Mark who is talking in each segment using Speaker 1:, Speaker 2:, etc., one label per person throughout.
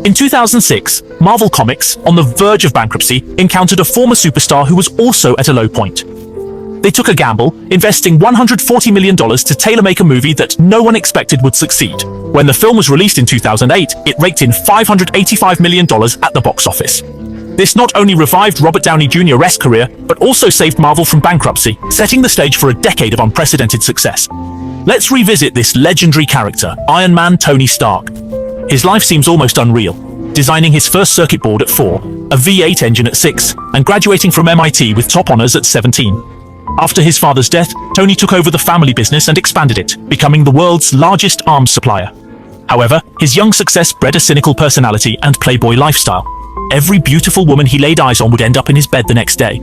Speaker 1: In 2006, Marvel Comics, on the verge of bankruptcy, encountered a former superstar who was also at a low point. They took a gamble, investing $140 million to tailor-make a movie that no one expected would succeed. When the film was released in 2008, it raked in $585 million at the box office. This not only revived Robert Downey Jr.'s career, but also saved Marvel from bankruptcy, setting the stage for a decade of unprecedented success. Let's revisit this legendary character, Iron Man Tony Stark. His life seems almost unreal, designing his first circuit board at 4, a V8 engine at 6, and graduating from MIT with top honors at 17. After his father's death, Tony took over the family business and expanded it, becoming the world's largest arms supplier. However, his young success bred a cynical personality and playboy lifestyle. Every beautiful woman he laid eyes on would end up in his bed the next day.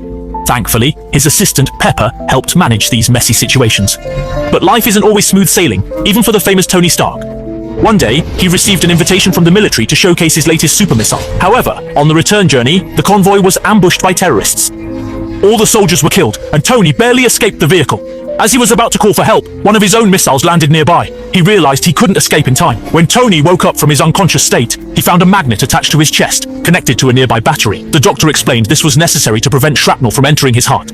Speaker 1: Thankfully, his assistant, Pepper, helped manage these messy situations. But life isn't always smooth sailing, even for the famous Tony Stark. One day, he received an invitation from the military to showcase his latest super missile. However, on the return journey, the convoy was ambushed by terrorists. All the soldiers were killed, and Tony barely escaped the vehicle. As he was about to call for help, one of his own missiles landed nearby. He realized he couldn't escape in time. When Tony woke up from his unconscious state, he found a magnet attached to his chest, connected to a nearby battery. The doctor explained this was necessary to prevent shrapnel from entering his heart.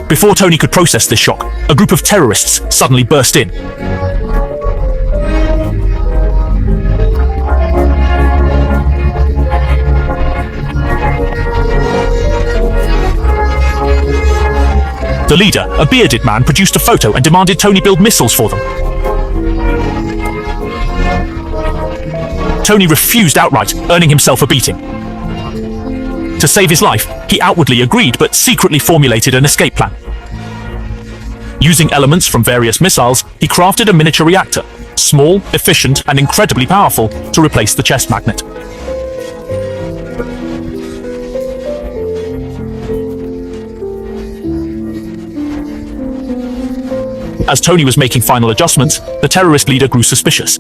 Speaker 1: Before Tony could process this shock, a group of terrorists suddenly burst in. The leader, a bearded man, produced a photo and demanded Tony build missiles for them. Tony refused outright, earning himself a beating. To save his life, he outwardly agreed but secretly formulated an escape plan. Using elements from various missiles, he crafted a miniature reactor, small, efficient, and incredibly powerful, to replace the chest magnet. As Tony was making final adjustments, the terrorist leader grew suspicious.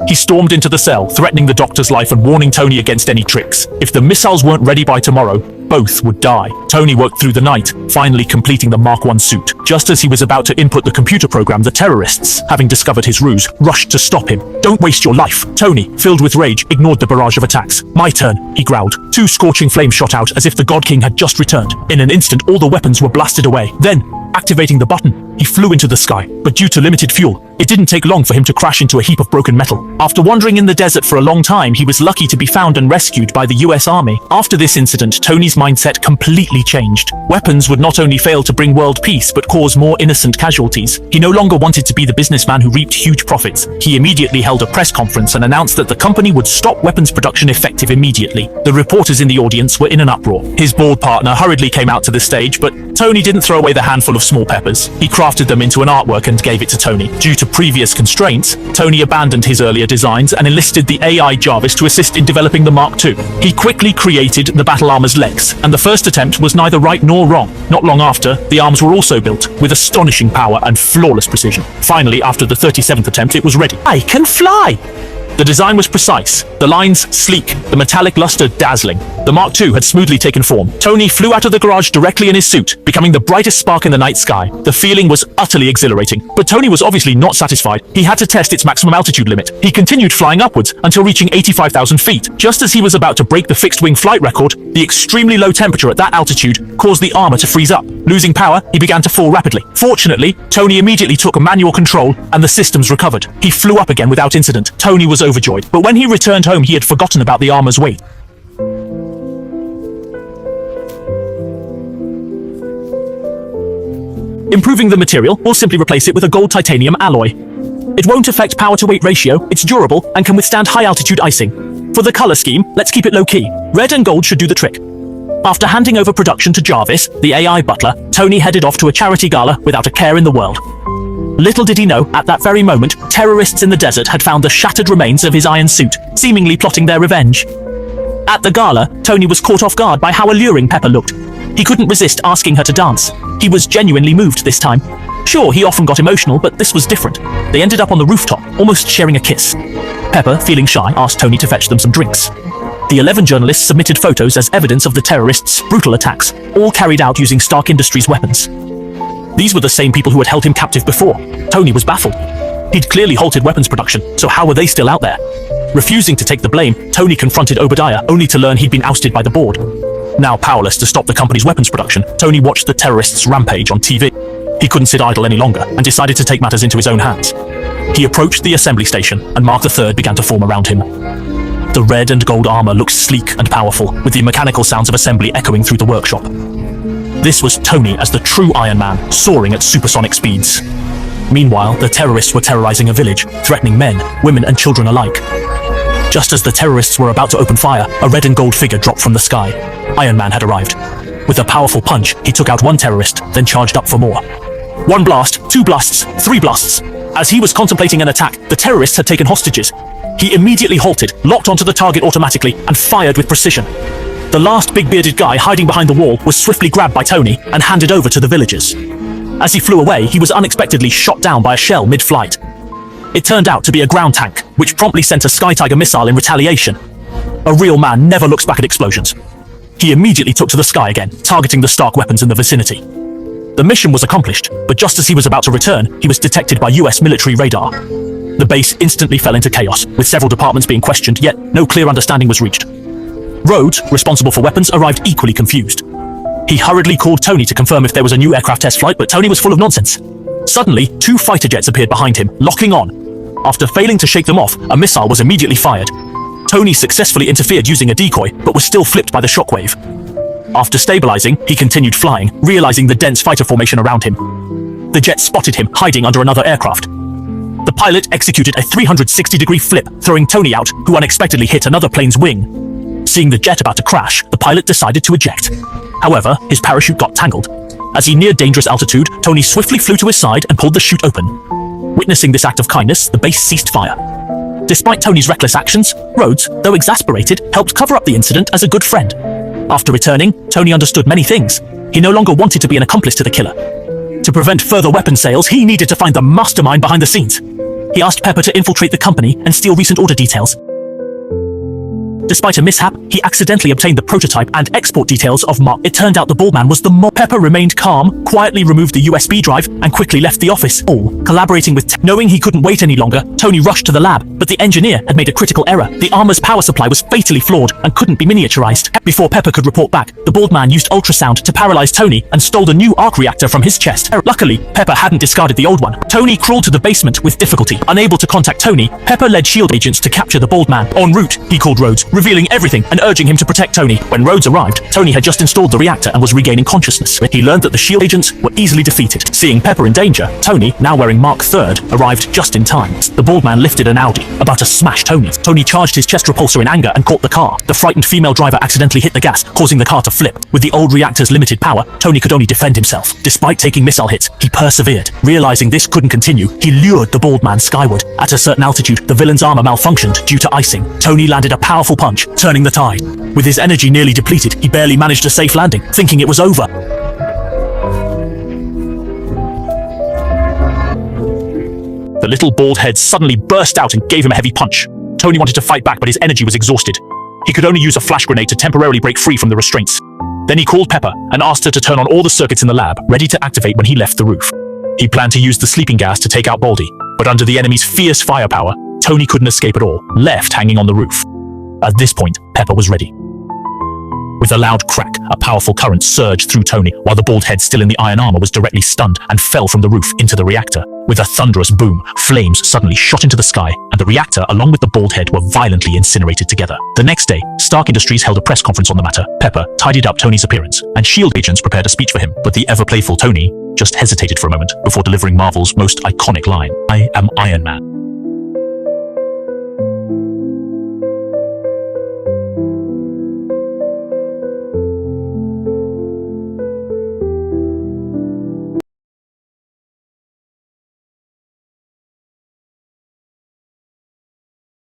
Speaker 1: He stormed into the cell, threatening the doctor's life and warning Tony against any tricks. If the missiles weren't ready by tomorrow, both would die. Tony worked through the night, finally completing the Mark I suit. Just as he was about to input the computer program, the terrorists, having discovered his ruse, rushed to stop him. "Don't waste your life." Tony, filled with rage, ignored the barrage of attacks. "My turn," he growled. 2 scorching flames shot out as if the God King had just returned. In an instant, all the weapons were blasted away. Then, activating the button, he flew into the sky, but due to limited fuel, it didn't take long for him to crash into a heap of broken metal. After wandering in the desert for a long time, he was lucky to be found and rescued by the US Army. After this incident, Tony's mindset completely changed. Weapons would not only fail to bring world peace, but cause more innocent casualties. He no longer wanted to be the businessman who reaped huge profits. He immediately held a press conference and announced that the company would stop weapons production effective immediately. The reporters in the audience were in an uproar. His bald partner hurriedly came out to the stage, but Tony didn't throw away the handful of small peppers. He crafted them into an artwork and gave it to Tony. Due to previous constraints, Tony abandoned his earlier designs and enlisted the AI Jarvis to assist in developing the Mark II. He quickly created the battle armor's legs, and the first attempt was neither right nor wrong. Not long after, the arms were also built, with astonishing power and flawless precision. Finally, after the 37th attempt, it was ready. "I can fly!" The design was precise, the lines sleek, the metallic luster dazzling. The Mark II had smoothly taken form. Tony flew out of the garage directly in his suit, becoming the brightest spark in the night sky. The feeling was utterly exhilarating. But Tony was obviously not satisfied. He had to test its maximum altitude limit. He continued flying upwards until reaching 85,000 feet. Just as he was about to break the fixed-wing flight record, the extremely low temperature at that altitude caused the armor to freeze up. Losing power, he began to fall rapidly. Fortunately, Tony immediately took manual control and the systems recovered. He flew up again without incident. Tony was overjoyed, but when he returned home, he had forgotten about the armor's weight. Improving the material, or simply replace it with a gold titanium alloy. It won't affect power-to-weight ratio, it's durable, and can withstand high-altitude icing. For the color scheme, let's keep it low-key. Red and gold should do the trick. After handing over production to Jarvis, the AI butler, Tony headed off to a charity gala without a care in the world. Little did he know, at that very moment, terrorists in the desert had found the shattered remains of his iron suit, seemingly plotting their revenge. At the gala, Tony was caught off guard by how alluring Pepper looked. He couldn't resist asking her to dance. He was genuinely moved this time. Sure, he often got emotional, but this was different. They ended up on the rooftop, almost sharing a kiss. Pepper, feeling shy, asked Tony to fetch them some drinks. The 11 journalists submitted photos as evidence of the terrorists' brutal attacks, all carried out using Stark Industries weapons. These were the same people who had held him captive before. Tony was baffled. He'd clearly halted weapons production, so how were they still out there? Refusing to take the blame, Tony confronted Obadiah, only to learn he'd been ousted by the board. Now powerless to stop the company's weapons production, Tony watched the terrorists' rampage on TV. He couldn't sit idle any longer and decided to take matters into his own hands. He approached the assembly station, and Mark III began to form around him. The red and gold armor looked sleek and powerful, with the mechanical sounds of assembly echoing through the workshop. This was Tony as the true Iron Man, soaring at supersonic speeds. Meanwhile, the terrorists were terrorizing a village, threatening men, women, and children alike. Just as the terrorists were about to open fire, a red and gold figure dropped from the sky. Iron Man had arrived. With a powerful punch, he took out one terrorist, then charged up for more. One blast, two blasts, three blasts. As he was contemplating an attack, the terrorists had taken hostages. He immediately halted, locked onto the target automatically, and fired with precision. The last big bearded guy hiding behind the wall was swiftly grabbed by Tony and handed over to the villagers. As he flew away, he was unexpectedly shot down by a shell mid-flight. It turned out to be a ground tank, which promptly sent a Sky Tiger missile in retaliation. A real man never looks back at explosions. He immediately took to the sky again, targeting the Stark weapons in the vicinity. The mission was accomplished, but just as he was about to return, he was detected by US military radar. The base instantly fell into chaos, with several departments being questioned, yet no clear understanding was reached. Rhodes, responsible for weapons, arrived equally confused. He hurriedly called Tony to confirm if there was a new aircraft test flight, but Tony was full of nonsense. Suddenly, two fighter jets appeared behind him, locking on. After failing to shake them off, a missile was immediately fired. Tony successfully interfered using a decoy, but was still flipped by the shockwave. After stabilizing, he continued flying, realizing the dense fighter formation around him. The jet spotted him, hiding under another aircraft. The pilot executed a 360-degree flip, throwing Tony out, who unexpectedly hit another plane's wing. Seeing the jet about to crash, the pilot decided to eject. However, his parachute got tangled. As he neared dangerous altitude, Tony swiftly flew to his side and pulled the chute open. Witnessing this act of kindness, the base ceased fire. Despite Tony's reckless actions, Rhodes, though exasperated, helped cover up the incident as a good friend. After returning, Tony understood many things. He no longer wanted to be an accomplice to the killer. To prevent further weapon sales, he needed to find the mastermind behind the scenes. He asked Pepper to infiltrate the company and steal recent order details. Despite a mishap, he accidentally obtained the prototype and export details of Mark. It turned out the bald man was the mob. Pepper remained calm, quietly removed the USB drive, and quickly left the office, all collaborating with knowing he couldn't wait any longer, Tony rushed to the lab, but the engineer had made a critical error. The armor's power supply was fatally flawed and couldn't be miniaturized. Before Pepper could report back, the bald man used ultrasound to paralyze Tony and stole the new arc reactor from his chest. Luckily, Pepper hadn't discarded the old one. Tony crawled to the basement with difficulty. Unable to contact Tony, Pepper led SHIELD agents to capture the bald man. En route, he called Rhodes, revealing everything and urging him to protect Tony. When Rhodes arrived, Tony had just installed the reactor and was regaining consciousness. He learned that the SHIELD agents were easily defeated. Seeing Pepper in danger, Tony, now wearing Mark III, arrived just in time. The bald man lifted an Audi, about to smash Tony. Tony charged his chest repulsor in anger and caught the car. The frightened female driver accidentally hit the gas, causing the car to flip. With the old reactor's limited power, Tony could only defend himself. Despite taking missile hits, he persevered. Realizing this couldn't continue, he lured the bald man skyward. At a certain altitude, the villain's armor malfunctioned due to icing. Tony landed a powerful punch, turning the tide. With his energy nearly depleted, he barely managed a safe landing, thinking it was over. The little bald head suddenly burst out and gave him a heavy punch. Tony wanted to fight back, but his energy was exhausted. He could only use a flash grenade to temporarily break free from the restraints. Then he called Pepper and asked her to turn on all the circuits in the lab, ready to activate when he left the roof. He planned to use the sleeping gas to take out Baldy, but under the enemy's fierce firepower, Tony couldn't escape at all, left hanging on the roof. At this point, Pepper was ready. With a loud crack, a powerful current surged through Tony, while the bald head still in the iron armor was directly stunned and fell from the roof into the reactor. With a thunderous boom, flames suddenly shot into the sky, and the reactor along with the bald head were violently incinerated together. The next day, Stark Industries held a press conference on the matter. Pepper tidied up Tony's appearance, and SHIELD agents prepared a speech for him, but the ever-playful Tony just hesitated for a moment before delivering Marvel's most iconic line, "I am Iron Man."